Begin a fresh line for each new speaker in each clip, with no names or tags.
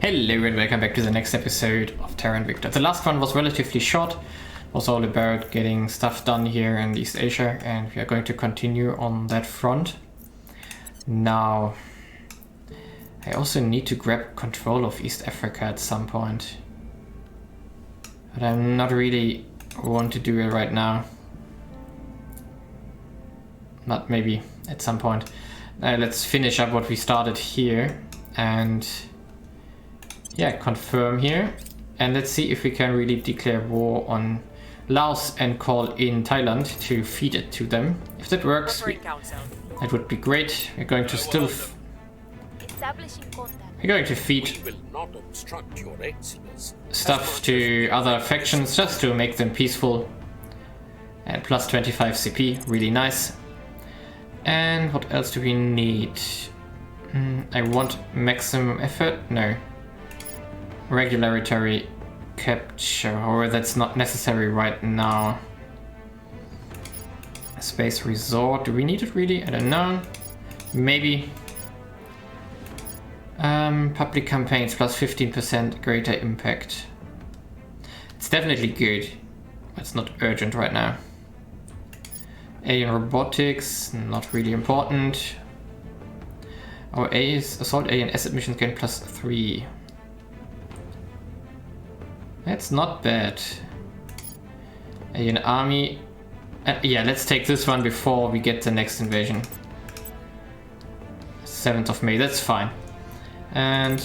Hello and welcome back to the next episode of Terra Invicta. The last one was relatively short, was all about getting stuff done here in East Asia, and we are going to continue on that front. Now, I also need to grab control of East Africa at some point, but I'm not really want to do it right now. But maybe at some point. Let's finish up what we started here and yeah, confirm here, and let's see if we can really declare war on Laos and call in Thailand to feed it to them. If that works, that would be great. We're going to still feed stuff to other factions just to make them peaceful. And plus 25 CP, really nice. And what else do we need? I want maximum effort? No. Regulatory capture, or that's not necessary right now. Space resort, do we need it really? I don't know. Maybe. Public campaigns plus 15% greater impact. It's definitely good. It's not urgent right now. Alien robotics, not really important. Our A is assault alien asset missions gain plus 3. That's not bad. Alien army. Yeah, let's take this one before we get the next invasion. 7th of May, that's fine. And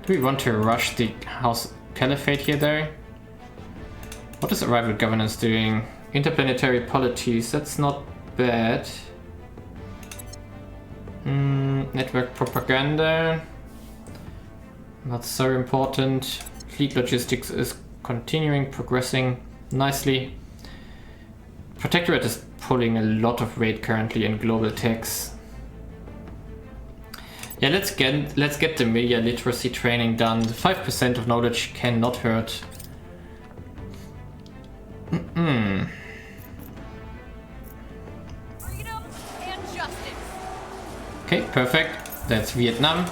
do we want to rush the House Caliphate here though? What is arrival governance doing? Interplanetary polities, that's not bad. Network propaganda. Not so important. Fleet logistics is continuing, progressing nicely. Protectorate is pulling a lot of weight currently in global techs. Yeah, let's get the media literacy training done. 5% of knowledge cannot hurt.
Freedom and justice.
Okay, perfect. That's Vietnam.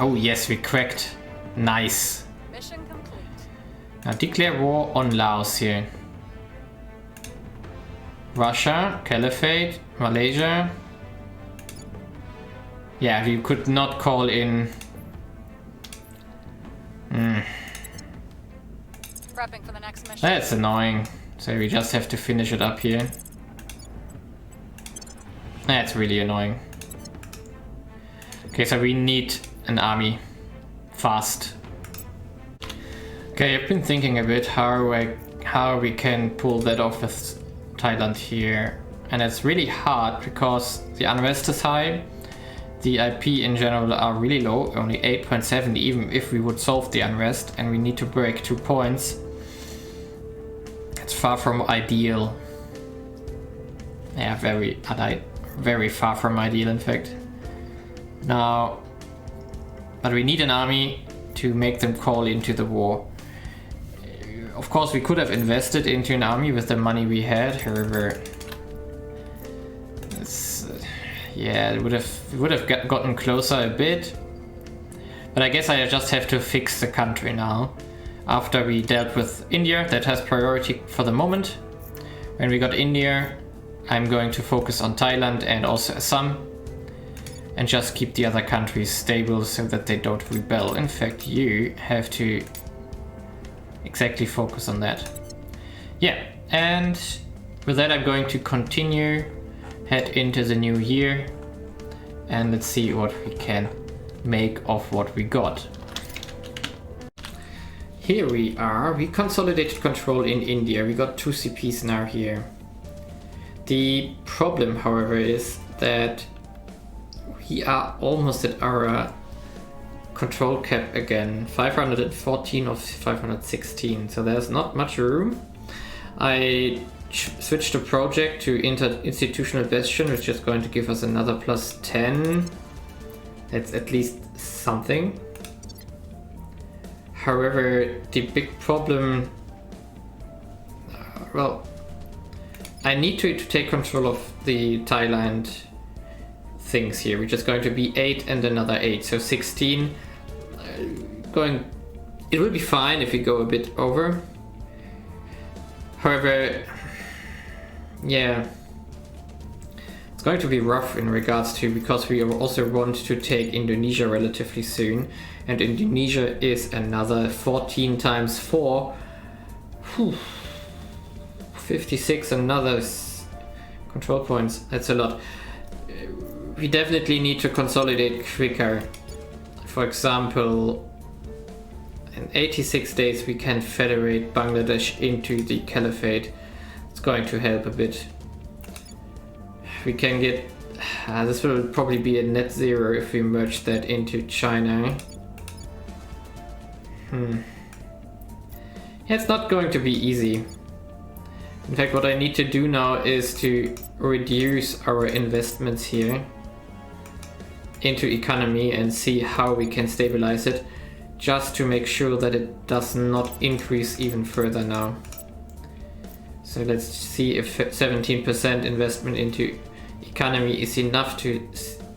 Oh yes, we cracked. Nice.
Mission complete.
Now declare war on Laos here. Russia, Caliphate, Malaysia. Yeah, you could not call in.
Prepping for the next mission.
That's annoying. So we just have to finish it up here. That's really annoying. Okay, so we need an army fast. Okay, I've been thinking a bit how we can pull that off with Thailand here, and it's really hard because the unrest is high, the IP in general are really low, only 8.7 even if we would solve the unrest, and we need to break 2 points. It's far from ideal. Yeah, very far from ideal in fact. Now, but we need an army to make them call into the war. Of course, we could have invested into an army with the money we had. However, yeah, it would have gotten closer a bit. But I guess I just have to fix the country now. After we dealt with India, that has priority for the moment. When we got India, I'm going to focus on Thailand and also Assam. And just keep the other countries stable so that they don't rebel. In fact, you have to exactly focus on that. Yeah, and with that I'm going to continue, head into the new year, and let's see what we can make of what we got. Here we are, we consolidated control in India, we got 2 CPs now here. The problem, however, is that we are almost at our control cap again, 514 of 516, so there's not much room. I switched the project to institutional bastion, which is going to give us another plus 10. That's at least something. However, the big problem, well, I need to take control of the Thailand things here, which is going to be 8 and another 8, so 16. It will be fine if we go a bit over. However, yeah, it's going to be rough in regards to, because we also want to take Indonesia relatively soon, and Indonesia is another 14 times 4. Whew. 56 another control points. That's a lot. We definitely need to consolidate quicker. For example, in 86 days we can federate Bangladesh into the caliphate. It's going to help a bit. We can get... this will probably be a net zero if we merge that into China. Yeah, it's not going to be easy. In fact, what I need to do now is to reduce our investments here into economy and see how we can stabilize it, just to make sure that it does not increase even further now. So let's see if 17% investment into economy is enough to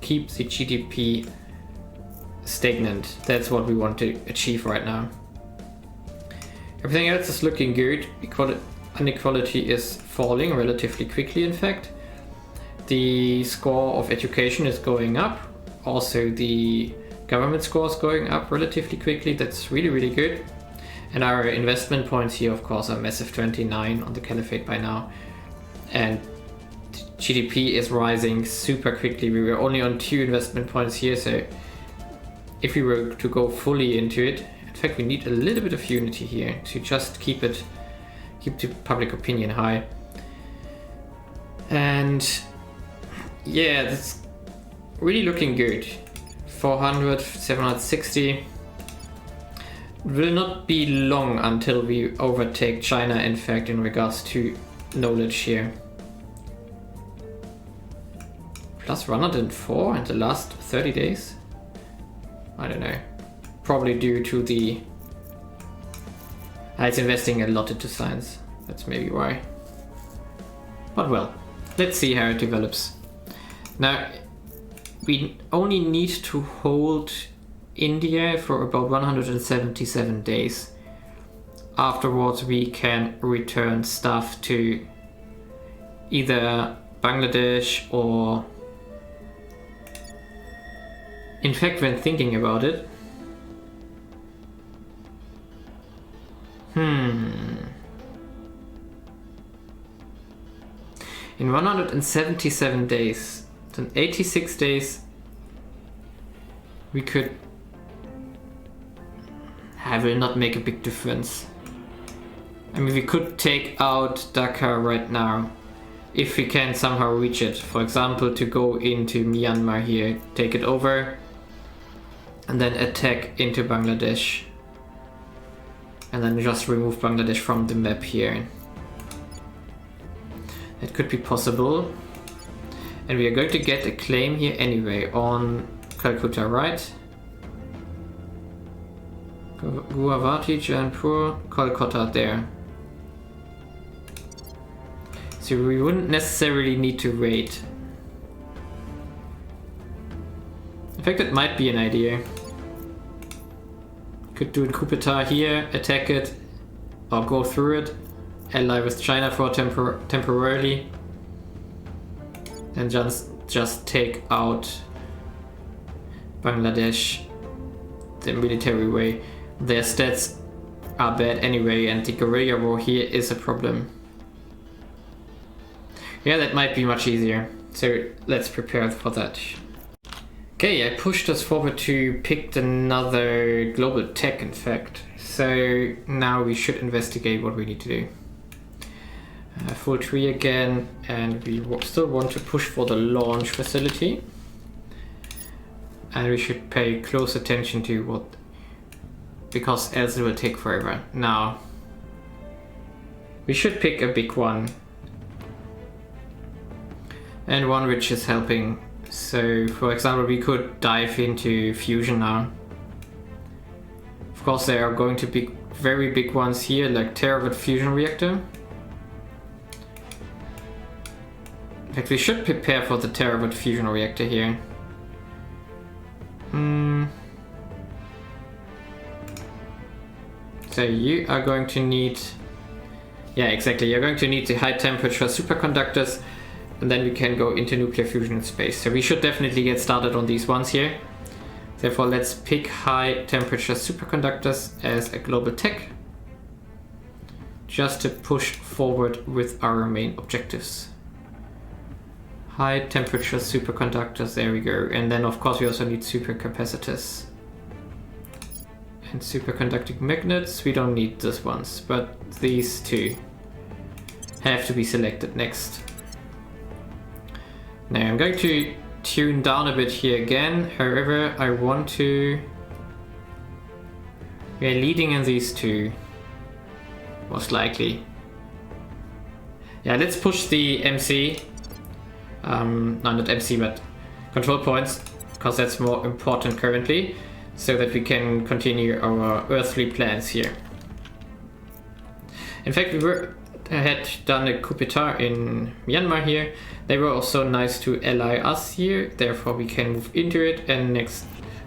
keep the GDP stagnant. That's what we want to achieve right now. Everything else is looking good. Inequality is falling relatively quickly, in fact. The score of education is going up. Also the government score is going up relatively quickly. That's really, really good. And our investment points here, of course, are massive, 29 on the caliphate by now. And GDP is rising super quickly. We were only on 2 investment points here, so if we were to go fully into it, in fact, we need a little bit of unity here to just keep the public opinion high. And yeah, that's really looking good. 400, 760. It will not be long until we overtake China, in fact, in regards to knowledge here. Plus 104 in the last 30 days? I don't know. Probably due to the... it's investing a lot into science. That's maybe why. But well, let's see how it develops. Now, we only need to hold India for about 177 days. Afterwards, we can return stuff to either Bangladesh or... In fact, when thinking about it, in 177 days, then 86 days, we could... will not make a big difference. I mean, we could take out Dhaka right now, if we can somehow reach it. For example, to go into Myanmar here, take it over, and then attack into Bangladesh. And then just remove Bangladesh from the map here. It could be possible. And we are going to get a claim here anyway on Calcutta, right? Guwahati, Jaipur, Kolkata there. So we wouldn't necessarily need to raid. In fact, it might be an idea. Could do a coup d'etat here, attack it, or go through it, ally with China for temporarily, and just take out Bangladesh the military way. Their stats are bad anyway, and the guerrilla war here is a problem. Yeah, that might be much easier. So let's prepare for that. Okay, I pushed us forward to pick another global tech, in fact. So now we should investigate what we need to do. Full tree again, and we still want to push for the launch facility. And we should pay close attention to what, because else it will take forever. Now, we should pick a big one. And one which is helping. So, for example, we could dive into fusion now. Of course, there are going to be very big ones here, like terawatt fusion reactor. In fact, we should prepare for the terawatt fusion reactor here. So you are going to need... Yeah, exactly. You're going to need the high temperature superconductors, and then we can go into nuclear fusion in space. So we should definitely get started on these ones here. Therefore, let's pick high temperature superconductors as a global tech, just to push forward with our main objectives. High temperature superconductors, there we go. And then of course we also need supercapacitors. And superconducting magnets, we don't need these ones, but these two have to be selected next. Now I'm going to tune down a bit here again, however I want to... We are leading in these two, most likely. Yeah, let's push the MC, no, not MC, but control points, because that's more important currently, so that we can continue our earthly plans here. In fact, had done a coup d'etat in Myanmar here. They were also nice to ally us here, therefore we can move into it, and next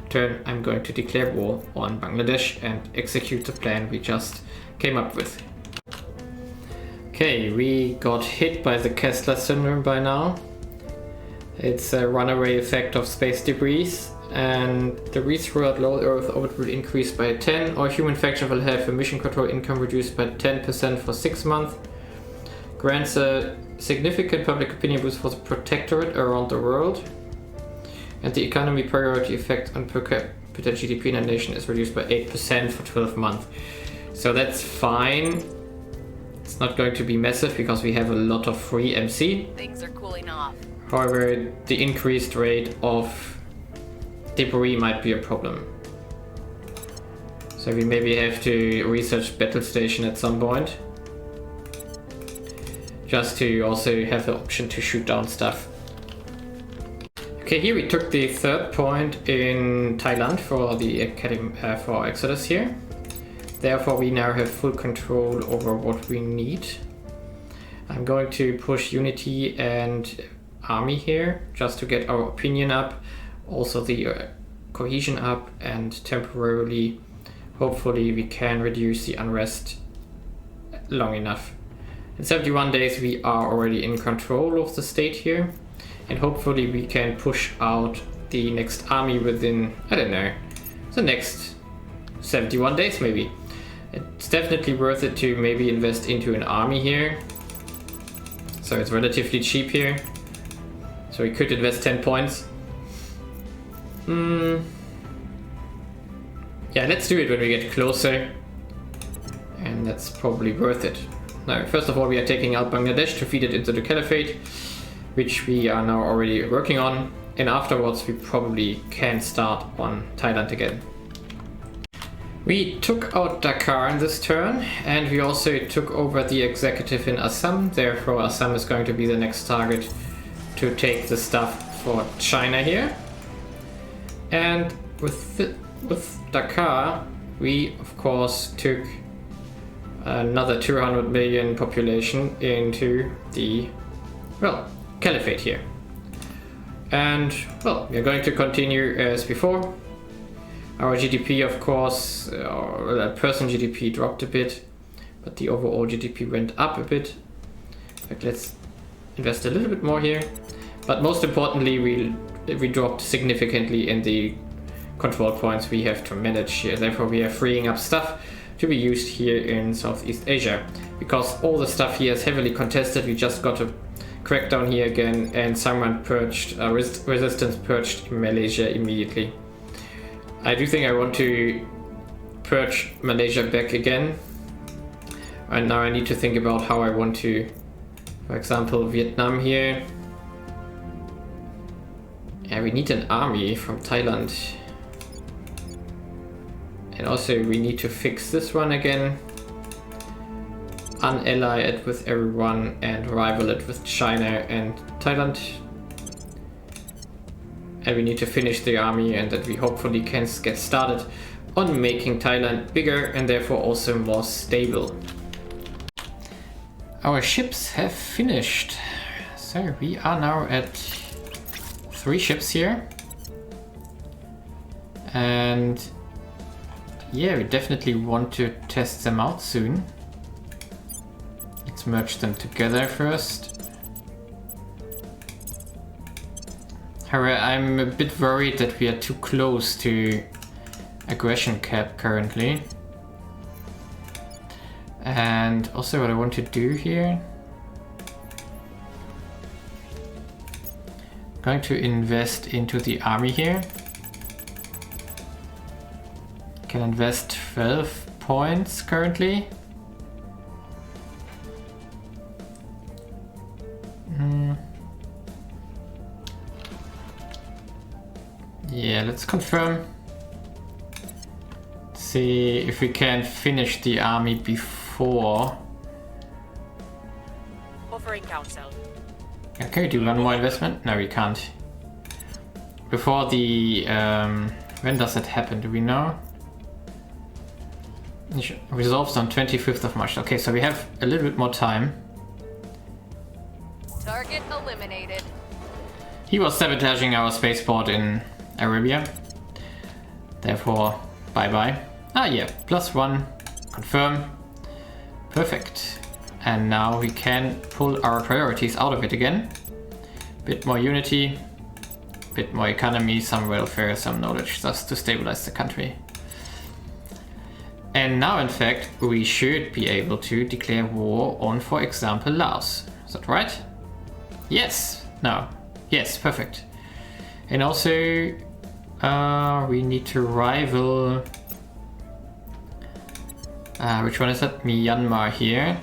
turn I'm going to declare war on Bangladesh and execute the plan we just came up with. Okay, we got hit by the Kessler syndrome by now. It's a runaway effect of space debris, and the reach throughout low Earth orbit will increase by 10, or human faction will have a mission control income reduced by 10% for 6 months. Grants a significant public opinion boost for the protectorate around the world. And the economy priority effect on per capita GDP in a nation is reduced by 8% for 12 months. So that's fine. It's not going to be massive because we have a lot of free MC.
Things are cooling off.
However, the increased rate of debris might be a problem. So we maybe have to research battle station at some point, just to also have the option to shoot down stuff. Okay, here we took the third point in Thailand for the academy for Exodus here. Therefore, we now have full control over what we need. I'm going to push Unity and Army here, just to get our opinion up, also the cohesion up, and temporarily, hopefully, we can reduce the unrest long enough. In 71 days, we are already in control of the state here, and hopefully we can push out the next army within, I don't know, the next 71 days maybe. It's definitely worth it to maybe invest into an army here. So it's relatively cheap here. So we could invest 10 points. Yeah, let's do it when we get closer. And that's probably worth it. Now, first of all, we are taking out Bangladesh to feed it into the caliphate, which we are now already working on. And afterwards, we probably can start on Thailand again. We took out Dakar in this turn, and we also took over the executive in Assam. Therefore, Assam is going to be the next target to take the stuff for China here. And with Dakar, we of course took another 200 million population into the, well, caliphate here. And, well, we're going to continue as before. Our GDP, of course, our person GDP dropped a bit, but the overall GDP went up a bit. But let's invest a little bit more here. But most importantly, we dropped significantly in the control points we have to manage here. Therefore, we are freeing up stuff to be used here in Southeast Asia. Because all the stuff here is heavily contested, we just got a crackdown here again, and someone purged, resistance purged in Malaysia immediately. I do think I want to purge Malaysia back again. And now I need to think about how I want to, for example, Vietnam here. Yeah, we need an army from Thailand. And also we need to fix this one again. Unally it with everyone and rival it with China and Thailand. And we need to finish the army, and that we hopefully can get started on making Thailand bigger and therefore also more stable. Our ships have finished. So So we are now at 3 ships here. And yeah, we definitely want to test them out soon. Let's merge them together first. However, I'm a bit worried that we are too close to aggression cap currently. And also what I want to do here, I'm going to invest into the army here. Can invest 12 points currently. Yeah, let's confirm. See if we can finish the army before.
Offering counsel.
Okay, do one more investment? No, we can't. Before the when does that happen? Do we know? Resolves on 25th of March. Okay, so we have a little bit more time.
Target eliminated.
He was sabotaging our spaceport in Arabia. Therefore, bye-bye. Ah, yeah, +1. Confirm. Perfect. And now we can pull our priorities out of it again. Bit more unity, bit more economy, some welfare, some knowledge, just to stabilize the country. And now, in fact, we should be able to declare war on, for example, Laos. Is that right? Yes. No. Yes, perfect. And also, we need to rival... which one is that? Myanmar here.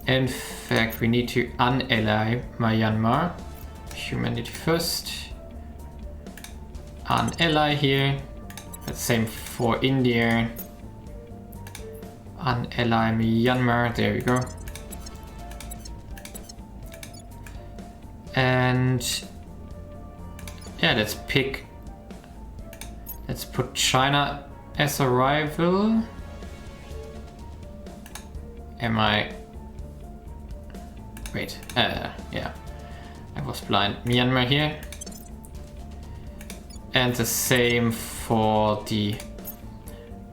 In fact, we need to unally Myanmar. Humanity first. Unally here. That's same for India. Unally Myanmar. There we go. And yeah, let's put China as a rival. Wait, yeah, I was blind. Myanmar here. And the same for the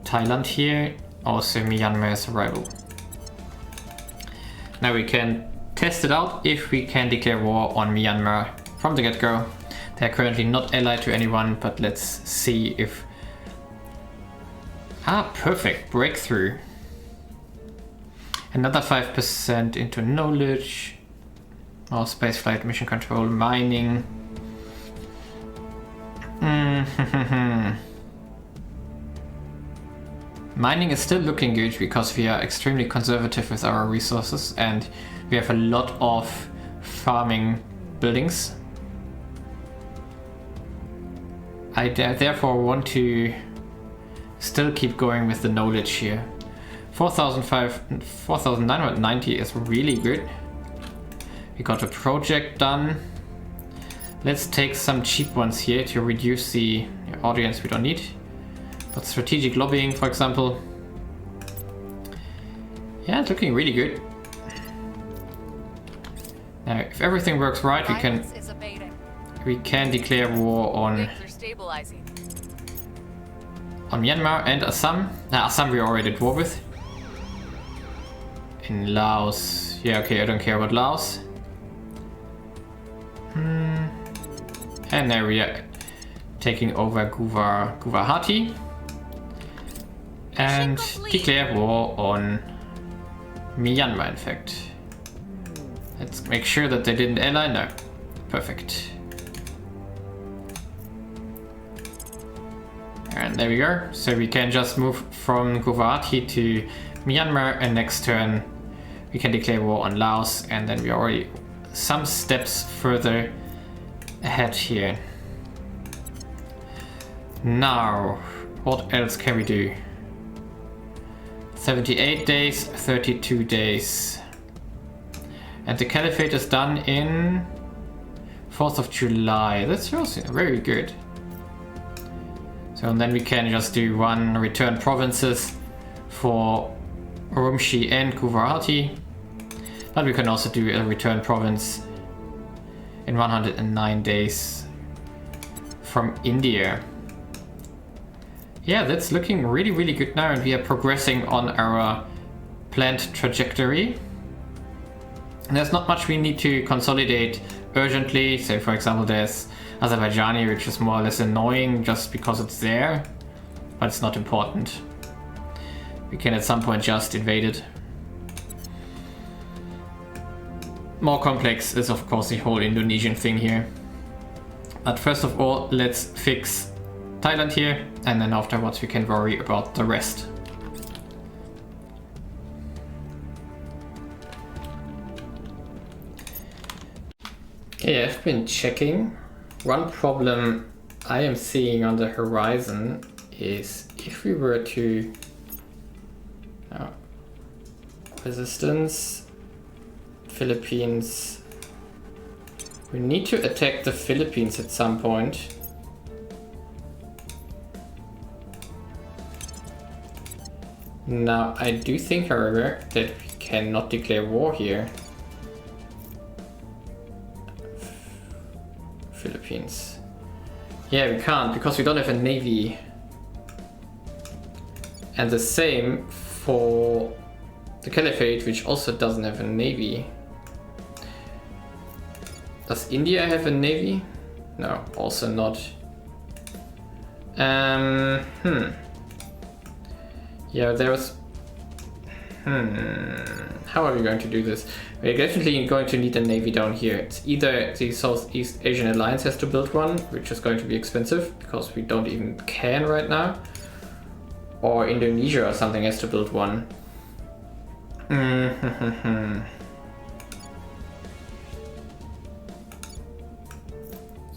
Thailand here. Also Myanmar as a rival. Now we can test it out if we can declare war on Myanmar from the get-go. They're currently not allied to anyone, but let's see if... Ah, perfect. Breakthrough. Another 5% into knowledge. More spaceflight, mission control, mining. Mining is still looking good because we are extremely conservative with our resources and we have a lot of farming buildings. I therefore want to still keep going with the knowledge here. 4,990 is really good. We got a project done. Let's take some cheap ones here to reduce the audience we don't need. But strategic lobbying, for example. Yeah, it's looking really good. Now, if everything works right, we can declare war on Myanmar and Assam. Now, Assam we already did war with. In Laos, yeah, okay, I don't care about Laos. And there we are, taking over Guwahati. And declare war on Myanmar, in fact. Let's make sure that they didn't ally. No. Perfect. And there we go. So we can just move from Guwahati to Myanmar, and next turn we can declare war on Laos, and then we're already some steps further ahead here. Now, what else can we do? 78 days, 32 days. And the Caliphate is done in 4th of July. That's also very good. So and then we can just do one return provinces for Urumqi and Guwahati. But we can also do a return province in 109 days from India. Yeah, that's looking really, really good now, and we are progressing on our planned trajectory. And there's not much we need to consolidate urgently. So for example, there's Azerbaijani, which is more or less annoying just because it's there, but it's not important. We can at some point just invade it. More complex is of course the whole Indonesian thing here. But first of all, let's fix Thailand here, and then afterwards we can worry about the rest. Okay, I've been checking. One problem I am seeing on the horizon is if we were to resistance, Philippines. We need to attack the Philippines at some point. Now, I do think, however, that we cannot declare war here. Philippines. Yeah, we can't because we don't have a navy. And the same for the Caliphate, which also doesn't have a navy. Does India have a navy? No, also not. Yeah, there was... How are we going to do this? We're definitely going to need a navy down here. It's either the Southeast Asian Alliance has to build one, which is going to be expensive, because we don't even can right now. Or Indonesia or something has to build one.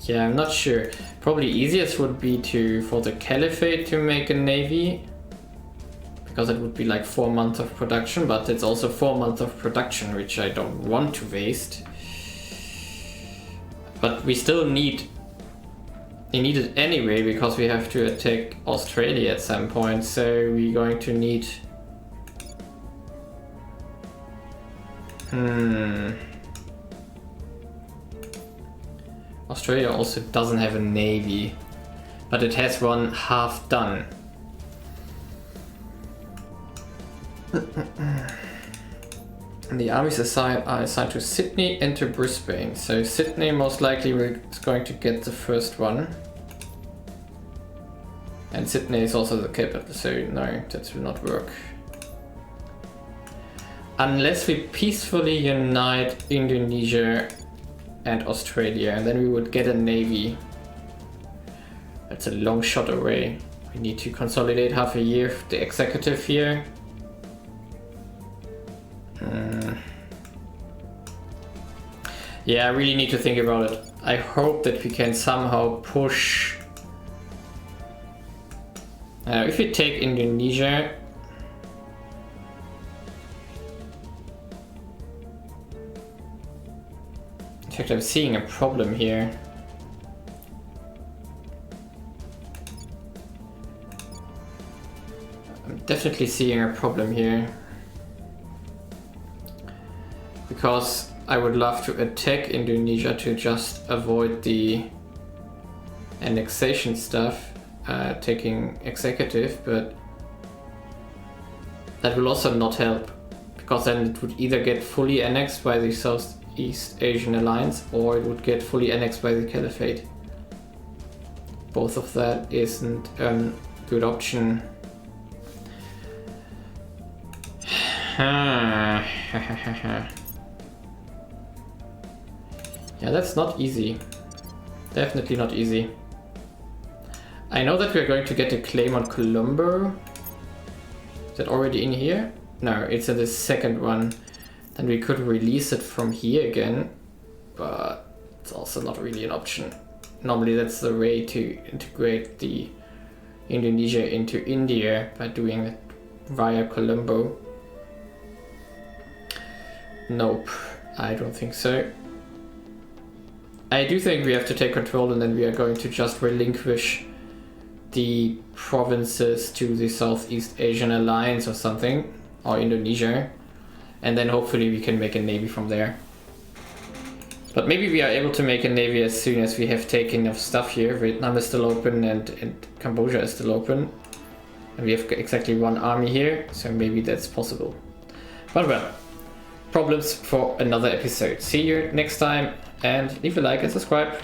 Yeah, I'm not sure. Probably easiest would be for the Caliphate to make a navy, because it would be like 4 months of production, but it's also 4 months of production, which I don't want to waste. But we still need it anyway, because we have to attack Australia at some point, so we're going to need... Australia also doesn't have a navy, but it has one half done. And the armies are assigned to Sydney and to Brisbane. So Sydney most likely is going to get the first one. And Sydney is also the capital, so no, that will not work. Unless we peacefully unite Indonesia and Australia, and then we would get a navy. That's a long shot away. We need to consolidate half a year of the executive here. Yeah, I really need to think about it. I hope that we can somehow push... if we take Indonesia... In fact, I'm seeing a problem here. I'm definitely seeing a problem here. Because I would love to attack Indonesia to just avoid the annexation stuff, taking executive, but that will also not help, because then it would either get fully annexed by the Southeast Asian Alliance, or it would get fully annexed by the Caliphate. Both of that isn't a good option. Yeah, that's not easy. Definitely not easy. I know that we're going to get a claim on Colombo. Is that already in here? No, it's in the second one. Then we could release it from here again, but it's also not really an option. Normally that's the way to integrate the Indonesia into India, by doing it via Colombo. Nope, I don't think so. I do think we have to take control, and then we are going to just relinquish the provinces to the Southeast Asian Alliance or something, or Indonesia. and then hopefully we can make a navy from there. But maybe we are able to make a navy as soon as we have taken enough stuff here. Vietnam is still open and Cambodia is still open. And we have exactly one army here, so maybe that's possible. But well, problems for another episode. See you next time, and leave a like and subscribe.